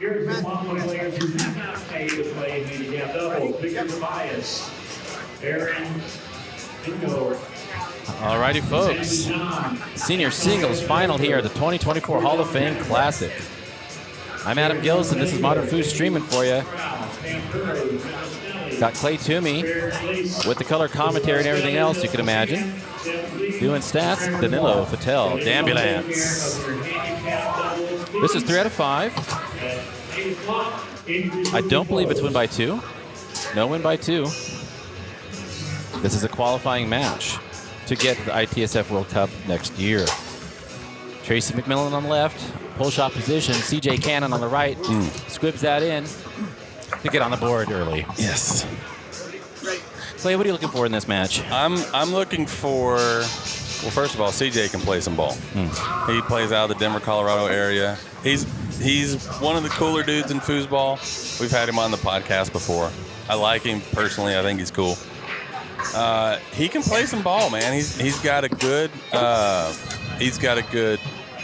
Here's the following players who have not paid to play handicap double. Victor Tobias, Aaron Bingo. All righty, folks. Senior singles final here at the 2024 Hall of Fame Classic. I'm Adam Gillis, and this is Modern Food streaming for you. Got Clay Toomey with the color commentary and everything else you can imagine. Doing stats, Danilo Fattel, D'Ambulance. This is 3 out of 5. I don't believe it's win by 2. No win by 2. This is a qualifying match to get to the ITSF World Cup next year. Tracy McMillin on the left, pull shot position. CJ Cannon on the right, squibs that in to get on the board early. Yes. Clay, what are you looking for in this match? I'm looking for, well, first of all, CJ can play some ball. He plays out of the Denver, Colorado area. He's one of the cooler dudes in foosball. We've had him on the podcast before. I like him personally. I think he's cool. He can play some ball, man. He's got a good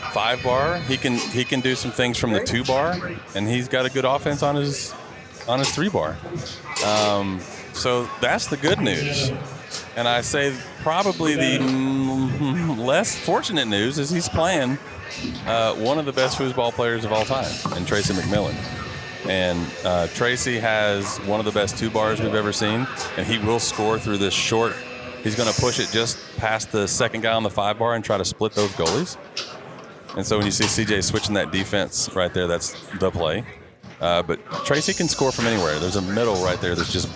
5-bar. He can do some things from the 2-bar, and he's got a good offense on his 3-bar. So that's the good news. And I say probably the less fortunate news is he's playing one of the best foosball players of all time, in Tracy McMillin. And Tracy has one of the best 2-bars we've ever seen, and he will score through this short. He's going to push it just past the second guy on the 5-bar and try to split those goalies. And so when you see CJ switching that defense right there, that's the play. But Tracy can score from anywhere. There's a middle right there that's just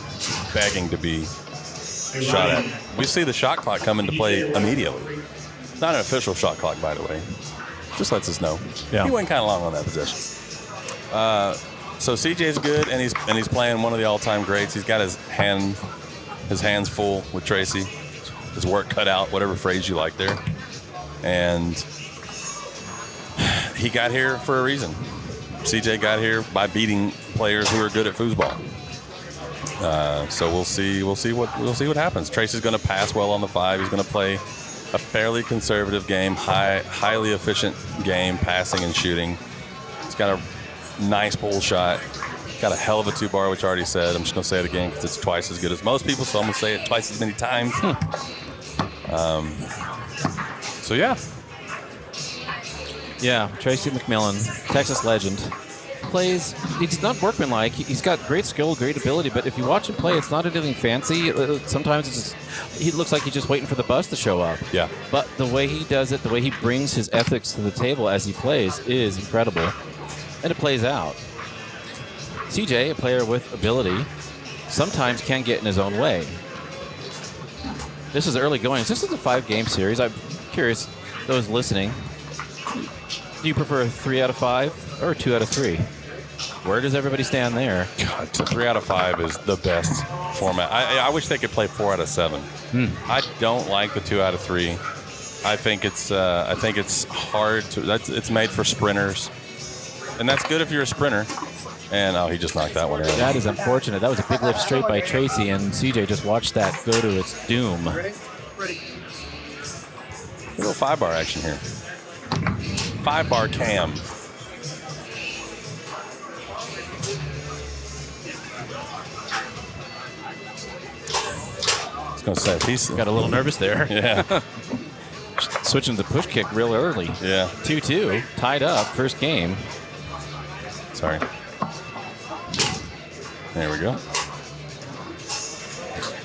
begging to be shot at. We see the shot clock come into play immediately. Not an official shot clock, by the way. Just lets us know. Yeah. He went kind of long on that possession. So CJ's good, and he's playing one of the all-time greats. He's got his hands full with Tracy, his work cut out, whatever phrase you like there. And he got here for a reason. CJ got here by beating players who are good at foosball. So we'll see what happens. Tracy's going to pass well on the 5. He's going to play a fairly conservative game, highly efficient game, passing and shooting. He's got a nice pull shot. Got a hell of a 2-bar, which I already said. I'm just going to say it again because it's twice as good as most people, so I'm going to say it twice as many times. So, yeah. Yeah, Tracy McMillin, Texas legend. He's not workmanlike. He's got great skill, great ability, but if you watch him play, it's not anything fancy. Sometimes he looks like he's just waiting for the bus to show up. Yeah. But the way he does it, the way he brings his ethics to the table as he plays is incredible. And it plays out. CJ, a player with ability, sometimes can get in his own way. This is early goings. This is a 5-game series. I'm curious, those listening, do you prefer a 3 out of 5 or a 2 out of 3? Where does everybody stand there? God, 3 out of 5 is the best format. I wish they could play 4 out of 7. I don't like the 2 out of 3. I think it's hard to. It's made for sprinters, and that's good if you're a sprinter. And he just knocked that one out. That is unfortunate. That was a big lift straight by Tracy, and CJ just watched that go to its doom. Ready? A little 5-bar action here. 5-bar cam. I was going to say, he's got a little nervous there. Yeah. Switching to the push kick real early. Yeah. 2-2, tied up, first game. Sorry. There we go.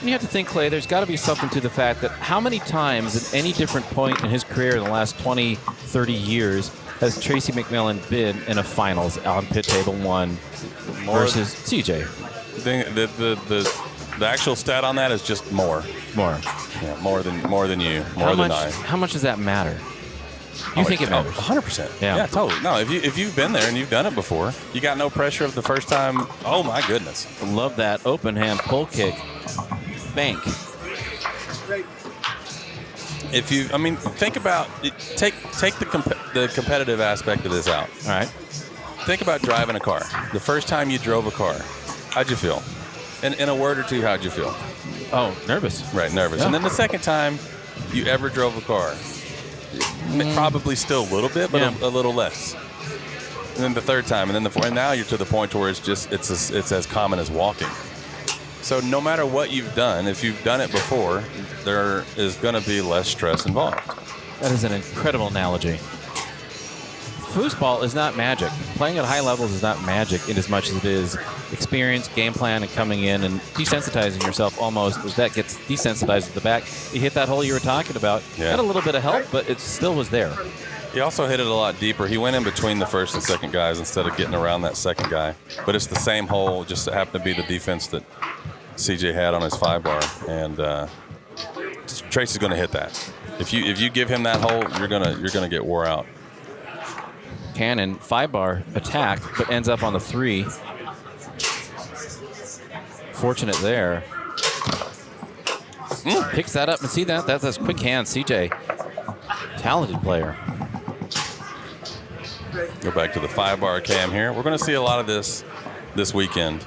You have to think, Clay, there's got to be something to the fact that how many times at any different point in his career in the last 20, 30 years has Tracy McMillin been in a finals on Pit Table 1 versus CJ? The actual stat on that is just more. Yeah, more than you, more than I. How much does that matter? You think it matters? 100%. Yeah. Yeah, totally. No, if you've been there and you've done it before, you got no pressure of the first time. Oh my goodness. Love that open hand pull kick. Bank. Think about take the competitive aspect of this out. All right. Think about driving a car. The first time you drove a car, how'd you feel? In a word or two, how'd you feel? Oh, nervous. Right, nervous. Yeah. And then the second time you ever drove a car, probably still a little bit, but a little less. and then the third time, and then the fourth, and now you're to the point where it's as common as walking. So no matter what you've done, if you've done it before, there is going to be less stress involved. That is an incredible analogy. Foosball is not magic. Playing at high levels is not magic in as much as it is experience, game plan, and coming in and desensitizing yourself almost as that gets desensitized at the back. You hit that hole you were talking about. Yeah. Had a little bit of help, but it still was there. He also hit it a lot deeper. He went in between the first and second guys instead of getting around that second guy. But it's the same hole, just it happened to be the defense that CJ had on his 5-bar. And Tracy's going to hit that. If you give him that hole, you're gonna get wore out. Cannon 5-bar attack, but ends up on the 3. Fortunate there. Picks that up and see that. That's quick hands. CJ, talented player. Go back to the 5-bar cam here. We're going to see a lot of this weekend.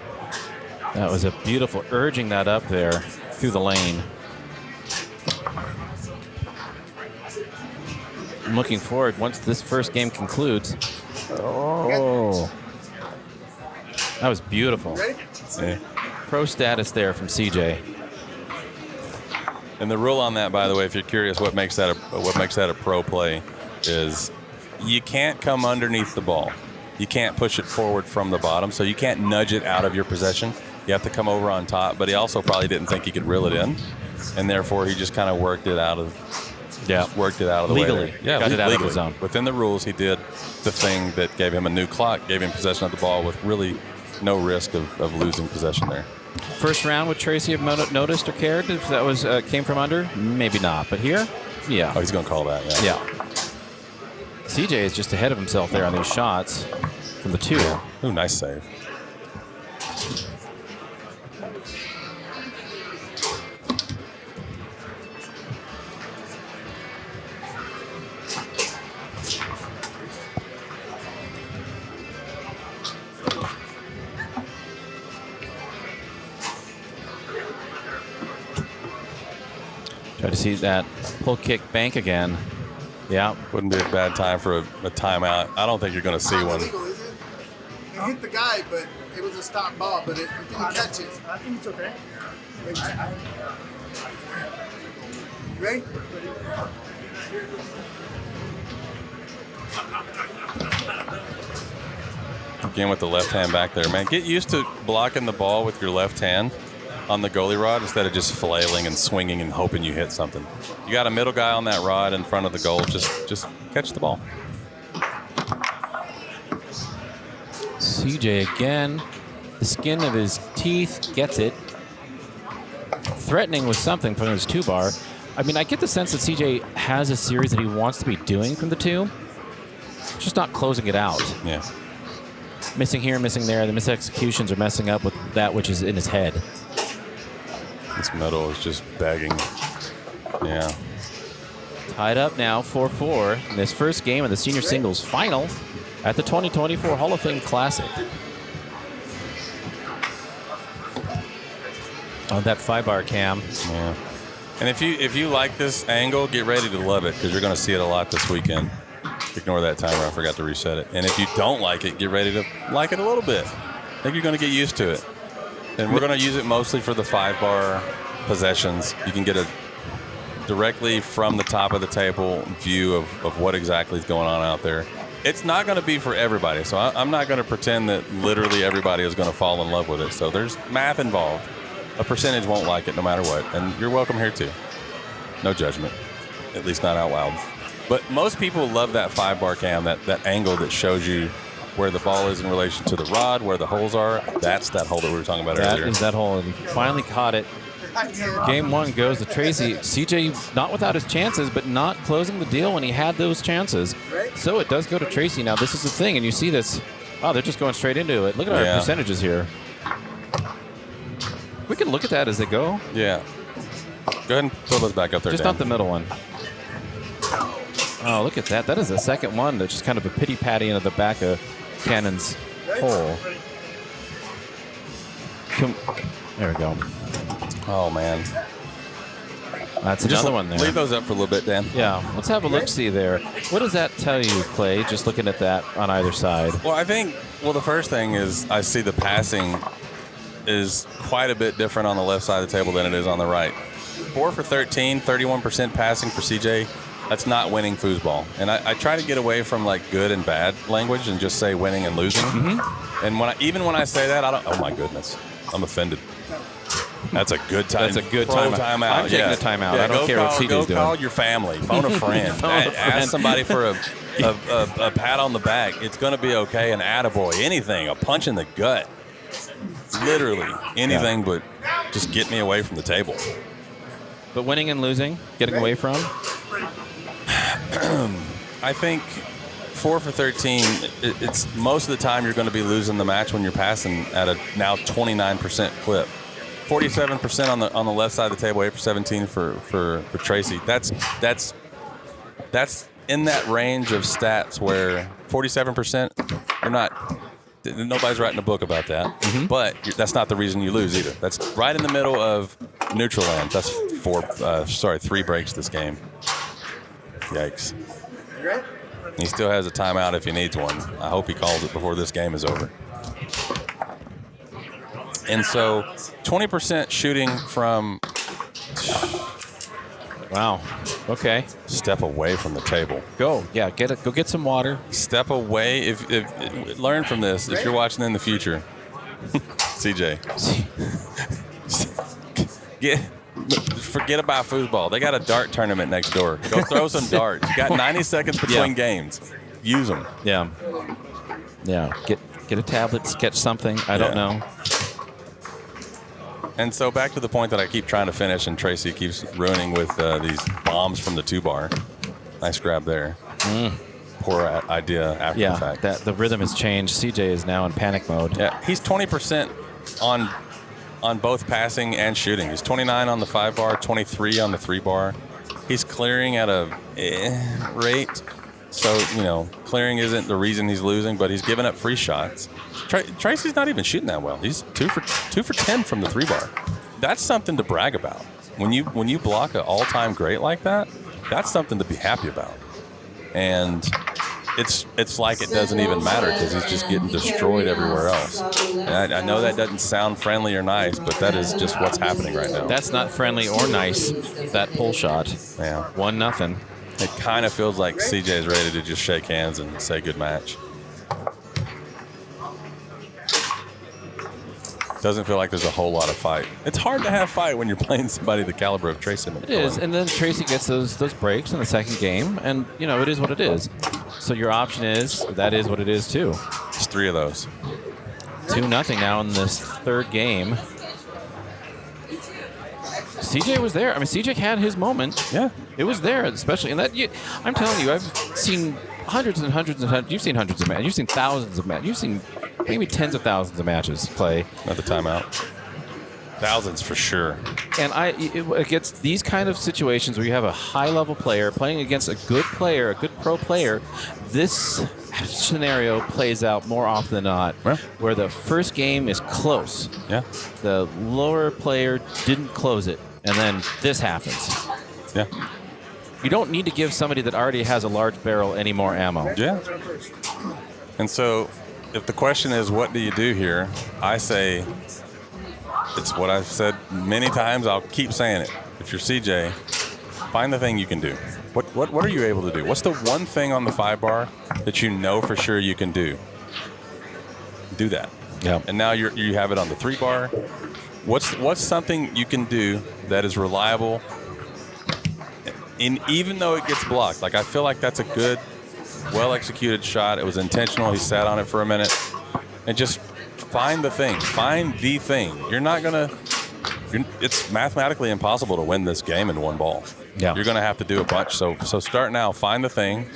That was a beautiful urging that up there through the lane. I'm looking forward once this first game concludes. Oh, that was beautiful. Yeah. Pro status there from CJ. And the rule on that, by the way, if you're curious, what makes that a pro play, is you can't come underneath the ball. You can't push it forward from the bottom, so you can't nudge it out of your possession. You have to come over on top. But he also probably didn't think he could reel it in, and therefore he just kind of worked it out of the legally. way. Yeah, got it out legally. of the zone. Within the rules, he did the thing that gave him a new clock, gave him possession of the ball with really no risk of losing possession there. First round, would Tracy have noticed or cared if that was came from under? Maybe not. But here, yeah. Oh, he's going to call that. Yeah. CJ is just ahead of himself there on these shots from the 2. Ooh, nice save. Try to see that pull kick bank again. Yeah. Wouldn't be a bad time for a timeout. I don't think you're going to see one. Illegal, is it? You hit the guy, but it was a stop ball, but it didn't catch it. I think it's okay. You ready? Again with the left hand back there, man. Get used to blocking the ball with your left hand on the goalie rod instead of just flailing and swinging and hoping you hit something. You got a middle guy on that rod in front of the goal. Just catch the ball. CJ again. The skin of his teeth gets it. Threatening with something from his 2-bar. I mean, I get the sense that CJ has a series that he wants to be doing from the 2. Just not closing it out. Yeah. Missing here, missing there. The misexecutions are messing up with that which is in his head. This middle is just begging. Yeah. Tied up now, 4-4 in this first game of the senior singles final at the 2024 Hall of Fame Classic. On that 5-bar cam. Yeah. And if you like this angle, get ready to love it because you're going to see it a lot this weekend. Ignore that timer. I forgot to reset it. And if you don't like it, get ready to like it a little bit. I think you're going to get used to it. And we're going to use it mostly for the 5-bar possessions. You can get a directly from the top of the table view of what exactly is going on out there. It's not going to be for everybody, so I'm not going to pretend that literally everybody is going to fall in love with it. So there's math involved. A percentage won't like it no matter what, and you're welcome here too. No judgment, at least not out loud. But most people love that 5-bar cam, that angle that shows you where the ball is in relation to the rod, where the holes are. That's that hole that we were talking about earlier. That is that hole, and he finally caught it. Game 1 goes to Tracy. CJ not without his chances, but not closing the deal when he had those chances. So it does go to Tracy. Now, this is the thing, and you see this. Oh, they're just going straight into it. Look at our percentages here. We can look at that as they go. Yeah. Go ahead and throw those back up there, Just Dan. not the middle one. Oh, look at that. That is the second one that's just kind of a pity-patty into the back of Cannon's hole. There we go. Oh, man. That's Just another one there. Leave those up for a little bit, Dan. Yeah, let's have a look-see there. What does that tell you, Clay, just looking at that on either side? Well, I think, the first thing is I see the passing is quite a bit different on the left side of the table than it is on the right. 4 for 13, 31% passing for CJ. That's not winning foosball. And I try to get away from like good and bad language and just say winning and losing. Mm-hmm. And even when I say that, oh my goodness, I'm offended. That's a good time. That's a good timeout. I'm taking a timeout. I don't care what CJ's doing. Go call your family. Phone a friend. Ask somebody for a pat on the back. It's going to be okay. An attaboy. Anything. A punch in the gut. Literally anything but just get me away from the table. But winning and losing, getting away from? I think 4 for 13, it's most of the time you're going to be losing the match when you're passing at a now 29% clip. 47% on the left side of the table, 8 for 17 for Tracy. That's in that range of stats where 47%, nobody's writing a book about that. Mm-hmm. But that's not the reason you lose either. That's right in the middle of neutral land. That's 3 breaks this game. Yikes. He still has a timeout if he needs one. I hope he calls it before this game is over. And so 20% shooting from... Wow. Okay. Step away from the table. Go. Yeah, go get some water. Step away. If learn from this if you're watching in the future. CJ. Forget about foosball. They got a dart tournament next door. Go throw some darts. You got 90 seconds between games. Use them. Yeah. Yeah. Get a tablet, sketch something. I don't know. And so back to the point that I keep trying to finish, and Tracy keeps ruining with these bombs from the 2-bar. Nice grab there. Poor idea after the fact. The rhythm has changed. CJ is now in panic mode. Yeah, he's 20% on both passing and shooting. He's 29 on the 5-bar, 23 on the 3-bar. He's clearing at a rate. So, clearing isn't the reason he's losing, but he's giving up free shots. Tracy's not even shooting that well. He's 2 for 10 from the 3-bar. That's something to brag about. When you block an all-time great like that, that's something to be happy about. And it's like it doesn't even matter because he's just getting destroyed everywhere else. And I know that doesn't sound friendly or nice, but that is just what's happening right now. That's not friendly or nice, that pull shot. Yeah. 1-0. It kind of feels like CJ is ready to just shake hands and say good match. Doesn't feel like there's a whole lot of fight. It's hard to have fight when you're playing somebody the caliber of Tracy McMillin. It is, and then Tracy gets those breaks in the second game, and, it is what it is. So your option is, that is what it is, too. It's 3 of those. 2-0 now in this third game. CJ was there. I mean, CJ had his moment. Yeah. It was there, especially. And I'm telling you, I've seen hundreds and hundreds and hundreds. You've seen hundreds of matches. You've seen thousands of matches. You've seen maybe tens of thousands of matches play. Not the timeout. Thousands for sure. And it gets these kind of situations where you have a high-level player playing against a good player, a good pro player. This scenario plays out more often than not, where the first game is close. Yeah. The lower player didn't close it, and then this happens. Yeah. You don't need to give somebody that already has a large barrel any more ammo. Yeah. And so if the question is, what do you do here? I say, it's what I've said many times. I'll keep saying it. If you're CJ, find the thing you can do. What are you able to do? What's the one thing on the 5-bar that you know for sure you can do? Do that. Yeah. And now you have it on the 3-bar. What's something you can do that is reliable? And even though it gets blocked, like I feel like that's a good, well-executed shot. It was intentional. He sat on it for a minute. And just find the thing. Find the thing. It's mathematically impossible to win this game in one ball. Yeah. You're going to have to do a bunch. So start now. Find the thing.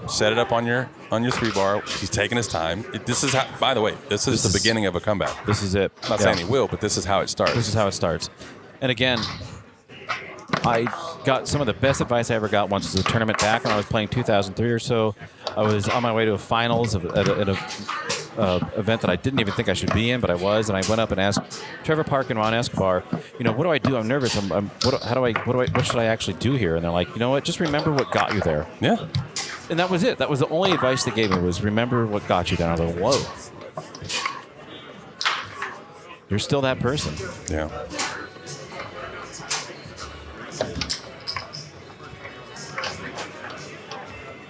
Set it up on your 3-bar. He's taking his time. This is how. By the way, this is the beginning of a comeback. This is it. I'm not saying he will, but this is how it starts. This is how it starts. And again, I got some of the best advice I ever got once was a tournament back when I was playing 2003 or so. I was on my way to a finals at event that I didn't even think I should be in, but I was, and I went up and asked Trevor Park and Ron Escobar, what do I do? I'm nervous. What should I actually do here? And they're like, you know what? Just remember what got you there. Yeah. And that was it. That was the only advice they gave me was remember what got you down. I was like, whoa. You're still that person. Yeah.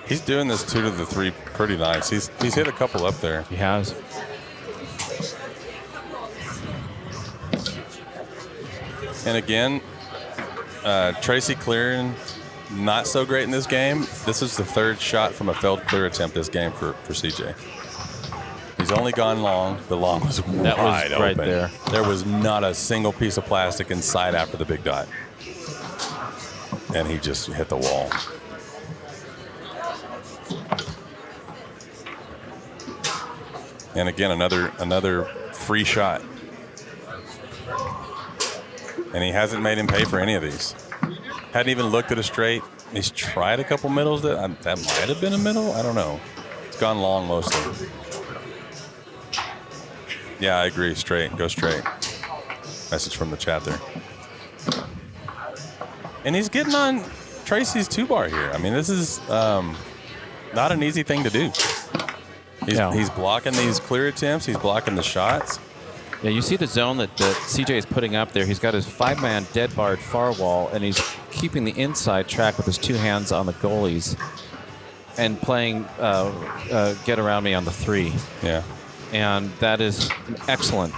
He's doing this 2 to the 3 pretty nice. He's hit a couple up there. He has. And again, Tracy clearing not so great in this game. This is the 3rd shot from a failed clear attempt this game for CJ. He's only gone long. The long was wide open. Right there. There was not a single piece of plastic inside after the big dot. And he just hit the wall. And again, another free shot. And he hasn't made him pay for any of these. Hadn't even looked at a straight. He's tried a couple middles that might have been a middle. I don't know. It's gone long mostly. Yeah, I agree. Straight. Go straight. Message from the chat there. And he's getting on Tracy's 2-bar here. I mean, this is not an easy thing to do. He's blocking these clear attempts. He's blocking the shots. Yeah, you see the zone that CJ is putting up there. He's got his 5-man dead barred far wall, and he's keeping the inside track with his 2 hands on the goalies and playing get around me on the 3. Yeah. And that is an excellent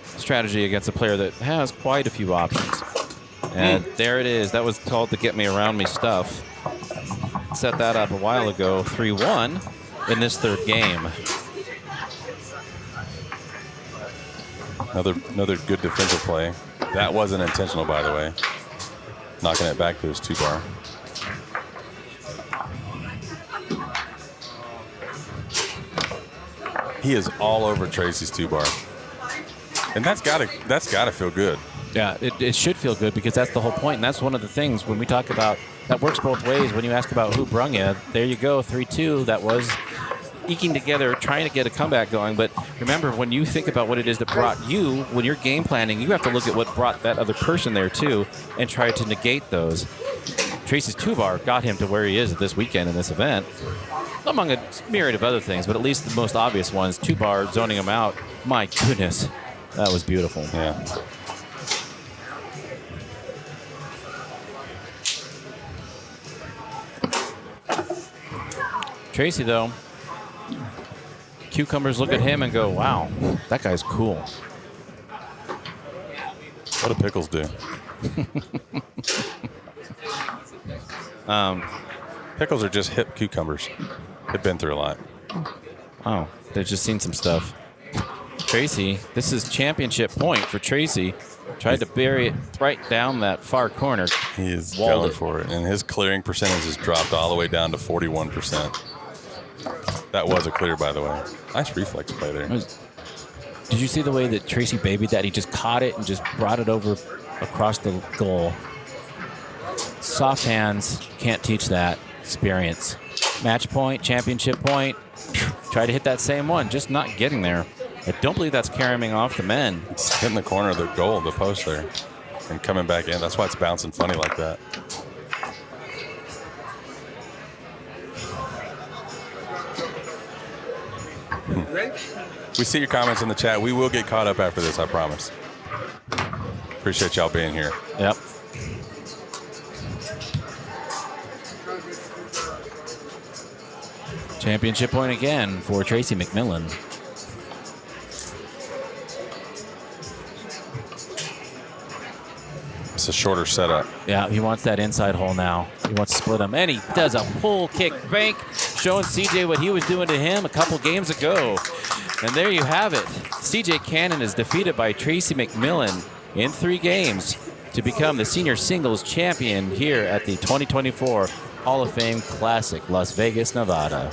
strategy against a player that has quite a few options. And there it is. That was called the get me around me stuff. Set that up a while ago, 3-1 in this 3rd game. Another good defensive play. That wasn't intentional, by the way. Knocking it back to his 2-bar. He is all over Tracy's 2-bar. And that's gotta feel good. Yeah, it should feel good because that's the whole point. And that's one of the things when we talk about that works both ways. When you ask about who brung you, there you go, 3-2. That was eking together, trying to get a comeback going. But remember, when you think about what it is that brought you, when you're game planning, you have to look at what brought that other person there too and try to negate those. Tracy's 2-bar got him to where he is this weekend in this event, among a myriad of other things, but at least the most obvious ones, 2-bar, zoning him out. My goodness, that was beautiful. Yeah. Tracy, though, cucumbers look at him and go, wow, that guy's cool. What do pickles do? Pickles are just hip cucumbers. They've been through a lot. Oh, they've just seen some stuff. Tracy, this is championship point for Tracy. Tried to bury it right down that far corner. He is going for it. And his clearing percentage has dropped all the way down to 41%. That was a clear, by the way. Nice reflex play there. Did you see the way that Tracy babied that? He just caught it and just brought it over across the goal. Soft hands, can't teach that. Experience. Match point, championship point. Try to hit that same one, just not getting there. I don't believe that's carrying off the men. It's hitting the corner of the goal, the post there, and coming back in. That's why it's bouncing funny like that. We see your comments in the chat. We will get caught up after this, I promise. Appreciate y'all being here. Yep. Championship point again for Tracy McMillin. It's a shorter setup. Yeah, he wants that inside hole now. He wants to split them. And he does a pull kick bank, showing CJ what he was doing to him a couple games ago. And there you have it. CJ Cannon is defeated by Tracy McMillin in 3 games to become the senior singles champion here at the 2024 Hall of Fame Classic, Las Vegas, Nevada.